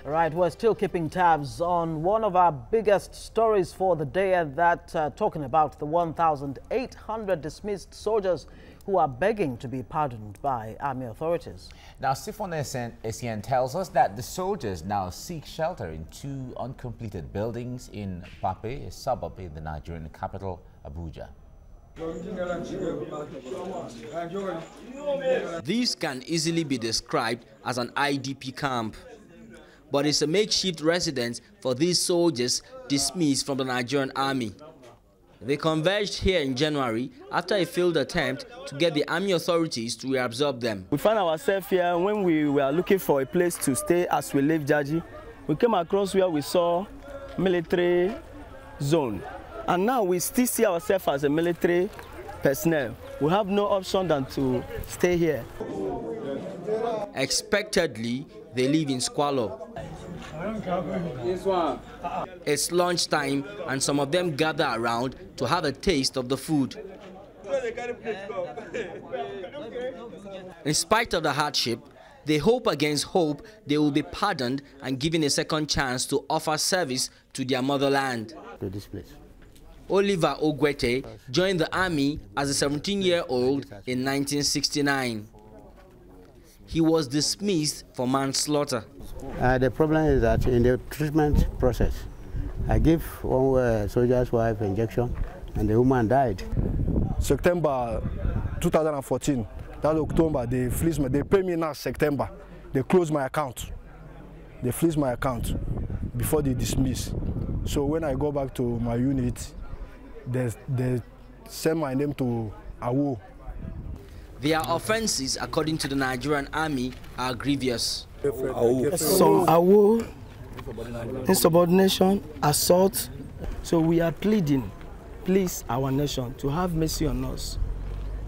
Right, we're still keeping tabs on one of our biggest stories for the day, and that talking about the 1,800 dismissed soldiers who are begging to be pardoned by army authorities. Now, Sifon Essien tells us that the soldiers now seek shelter in two uncompleted buildings in Pape, a suburb in the Nigerian capital, Abuja. This can easily be described as an IDP camp, but it's a makeshift residence for these soldiers dismissed from the Nigerian army. They converged here in January after a failed attempt to get the army authorities to reabsorb them. We found ourselves here when we were looking for a place to stay as we left Jaji. We came across where we saw military zone. And now we still see ourselves as a military personnel. We have no option than to stay here. Expectedly, they live in squalor. It's lunchtime and some of them gather around to have a taste of the food. In spite of the hardship, they hope against hope they will be pardoned and given a second chance to offer service to their motherland. To this place. Oliver Ogwete joined the army as a 17-year-old in 1969. He was dismissed for manslaughter. The problem is that in the treatment process, I gave one soldier's wife injection and the woman died. September 2014, that October, they fleeced me. They pay me now September. They close my account. They freeze my account before they dismiss. So when I go back to my unit, they send my name to Awo. Their offenses, according to the Nigerian army, are grievous. Some Awo, insubordination, assault. So we are pleading, please, our nation, to have mercy on us.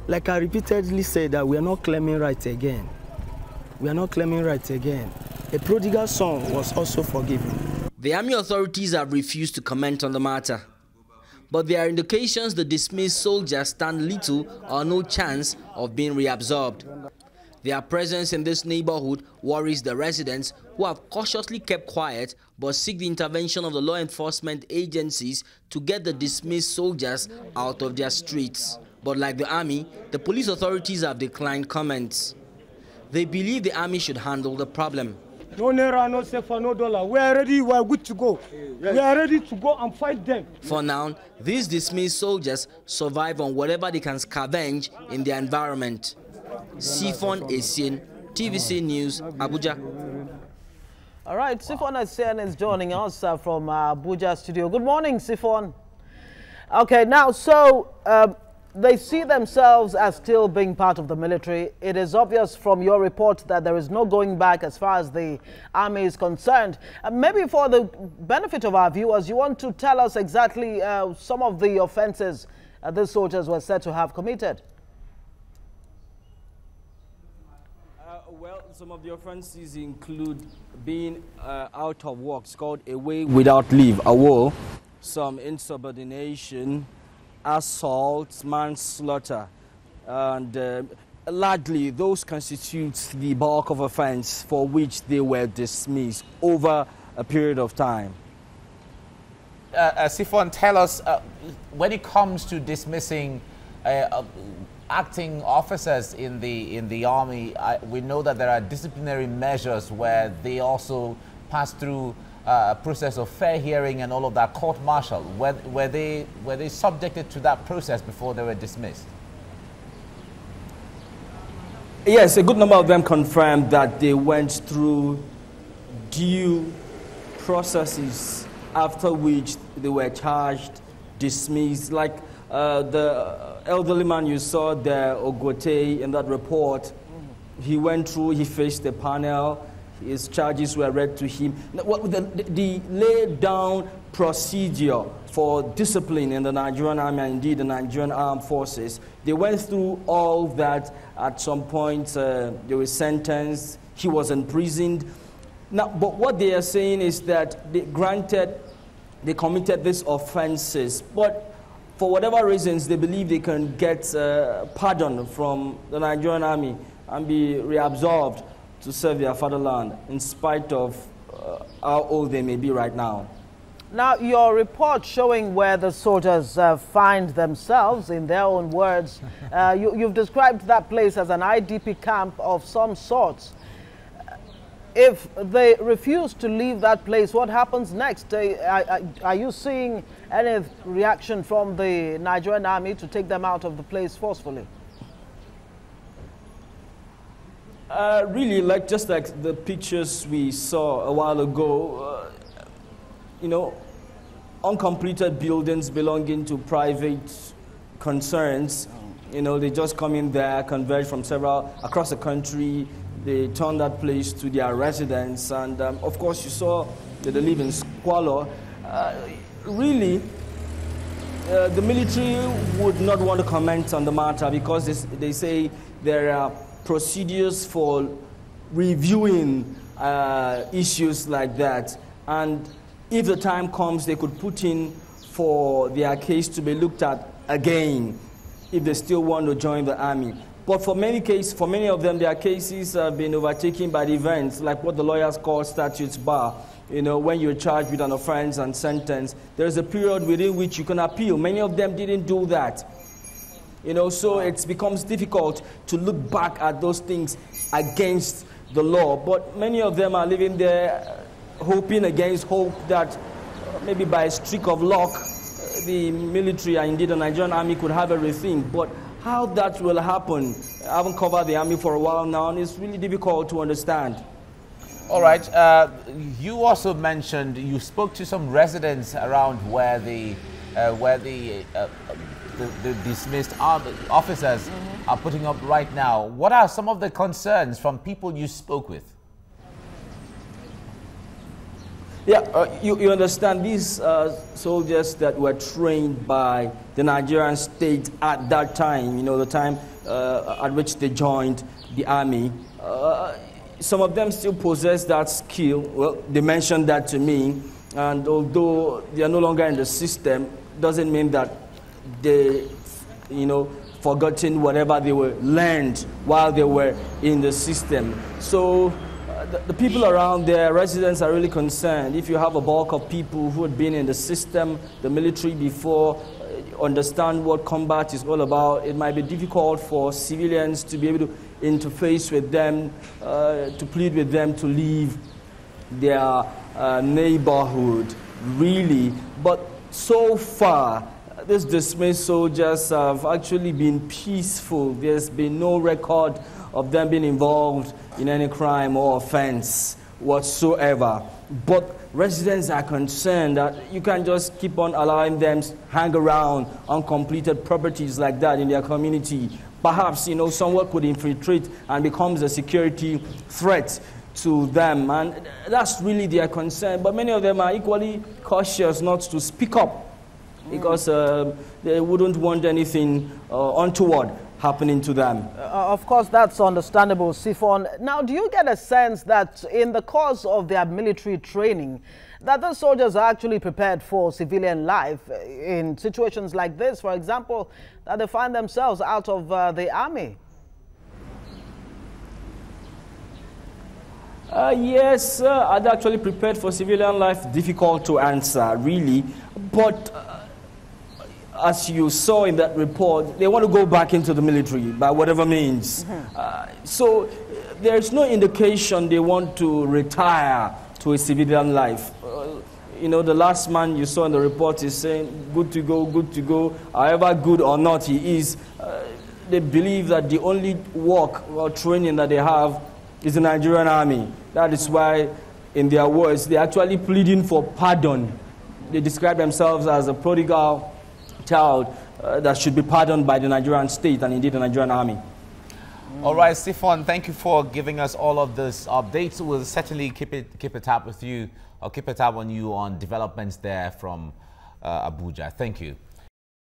Like I repeatedly said, that we are not claiming rights again. We are not claiming rights again. A prodigal son was also forgiven. The army authorities have refused to comment on the matter. But there are indications the dismissed soldiers stand little or no chance of being reabsorbed. Their presence in this neighborhood worries the residents, who have cautiously kept quiet but seek the intervention of the law enforcement agencies to get the dismissed soldiers out of their streets. But like the army, the police authorities have declined comments. They believe the army should handle the problem. No naira, no sefa, no dollar. We are ready, we are good to go. Yes. We are ready to go and fight them. For now, these dismissed soldiers survive on whatever they can scavenge in their environment. Sifon Essien, TVC News, Abuja. All right, Sifon Essien is joining us from Abuja studio. Good morning, Sifon. Okay, now, so they see themselves as still being part of the military. It is obvious from your report that there is no going back as far as the army is concerned. Maybe for the benefit of our viewers, you want to tell us exactly some of the offenses these soldiers were said to have committed. Well, some of the offenses include being out of work, it's called away without leave, AWO, some insubordination, assault, manslaughter, and largely those constitute the bulk of offense for which they were dismissed over a period of time. Sifon, tell us, when it comes to dismissing acting officers in the army, we know that there are disciplinary measures where they also pass through a process of fair hearing and all of that, court-martial. Were they subjected to that process before they were dismissed? Yes, a good number of them confirmed that they went through due processes after which they were charged, dismissed. Like the elderly man you saw there, Ogote, in that report, he went through, he faced the panel, his charges were read to him. The laid down procedure for discipline in the Nigerian army and indeed the Nigerian armed forces, they went through all that. At some point they were sentenced, he was imprisoned. Now, but what they are saying is that they committed these offenses, but for whatever reasons they believe they can get pardon from the Nigerian army and be reabsorbed to serve their fatherland in spite of how old they may be right now. Now, your report showing where the soldiers find themselves, in their own words, you've described that place as an IDP camp of some sorts. If they refuse to leave that place, what happens next? Are you seeing any reaction from the Nigerian army to take them out of the place forcefully? Really, just like the pictures we saw a while ago, you know, uncompleted buildings belonging to private concerns, you know, they just come in there, converge from several across the country. They turn that place to their residence, and of course you saw that they live in squalor. Really, the military would not want to comment on the matter because they say there are procedures for reviewing issues like that, and if the time comes, they could put in for their case to be looked at again if they still want to join the army. But for many of them, their cases have been overtaken by the events, like what the lawyers call statutes bar. You know, when you're charged with an offense and sentenced, there's a period within which you can appeal. Many of them didn't do that. You know, so it becomes difficult to look back at those things against the law. But many of them are living there hoping against hope that maybe by a streak of luck, the military and indeed the Nigerian army could have everything. But how that will happen, I haven't covered the army for a while now, and it's really difficult to understand. All right. You also mentioned you spoke to some residents around where the dismissed officers are putting up right now. What are some of the concerns from people you spoke with? Yeah, you understand, these soldiers that were trained by the Nigerian state at that time, you know, the time at which they joined the army, some of them still possess that skill. Well, they mentioned that to me, and although they are no longer in the system, doesn't mean that they, you know, forgotten whatever they were learned while they were in the system. So the people around there, residents, are really concerned. If you have a bulk of people who had been in the system, the military before, understand what combat is all about, it might be difficult for civilians to be able to interface with them, to plead with them to leave their neighborhood, really. But so far, these dismissed soldiers have actually been peaceful. There's been no record of them being involved in any crime or offense whatsoever. But residents are concerned that you can't just keep on allowing them to hang around uncompleted properties like that in their community. Perhaps, you know, someone could infiltrate and becomes a security threat to them, and that's really their concern. But many of them are equally cautious not to speak up because they wouldn't want anything untoward happening to them. Of course, that's understandable, Sifon. Now, do you get a sense that in the course of their military training, that the soldiers are actually prepared for civilian life in situations like this, for example, that they find themselves out of the army? Yes, are they actually prepared for civilian life? Difficult to answer, really. But as you saw in that report, they want to go back into the military by whatever means. So there's no indication they want to retire to a civilian life. You know, the last man you saw in the report is saying, good to go, however good or not he is. They believe that the only work or training that they have is the Nigerian army. That is why, in their words, they're actually pleading for pardon. They describe themselves as a prodigal child that should be pardoned by the Nigerian state and indeed the Nigerian army. All right, Sifon, thank you for giving us all of this updates. We'll certainly keep a tab with you, or keep a tab on you on developments there from Abuja. Thank you.